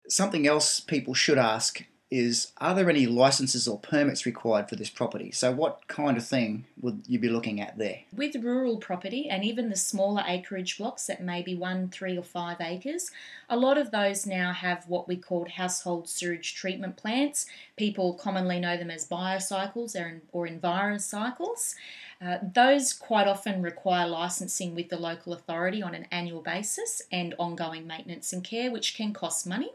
Something else people should ask is, are there any licenses or permits required for this property? So what kind of thing would you be looking at there? With rural property and even the smaller acreage blocks that may be 1, 3 or 5 acres, a lot of those now have what we call household sewage treatment plants. People commonly know them as biocycles or envirocycles. Those quite often require licensing with the local authority on an annual basis and ongoing maintenance and care, which can cost money.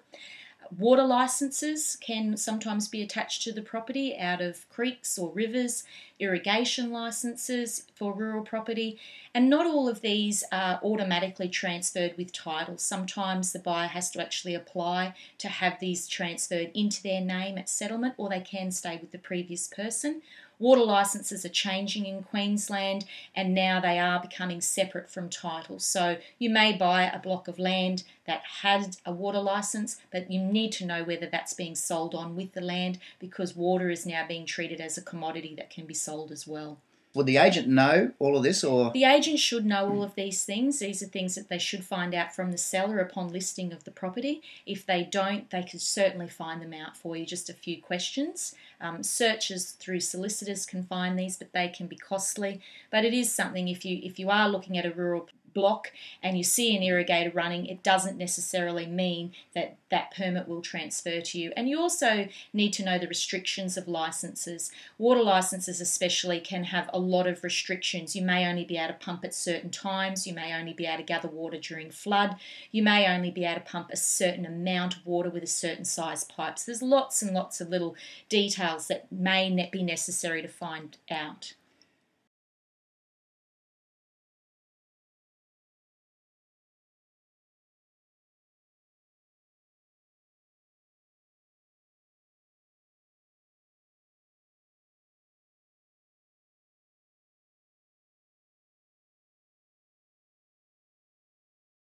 Water licences can sometimes be attached to the property out of creeks or rivers, irrigation licences for rural property, and not all of these are automatically transferred with title. Sometimes the buyer has to actually apply to have these transferred into their name at settlement, or they can stay with the previous person. Water licences are changing in Queensland and now they are becoming separate from title. So you may buy a block of land that had a water licence, but you need to know whether that's being sold on with the land, because water is now being treated as a commodity that can be sold as well. Would the agent know all of this, or? The agent should know all of these things. These are things that they should find out from the seller upon listing of the property. If they don't, they could certainly find them out for you. Just a few questions. Searches through solicitors can find these, but they can be costly. But it is something, if you are looking at a rural block and you see an irrigator running, it doesn't necessarily mean that that permit will transfer to you. And you also need to know the restrictions of licenses. Water licenses especially can have a lot of restrictions. You may only be able to pump at certain times, you may only be able to gather water during flood, you may only be able to pump a certain amount of water with a certain size pipe. So there's lots and lots of little details that may be necessary to find out.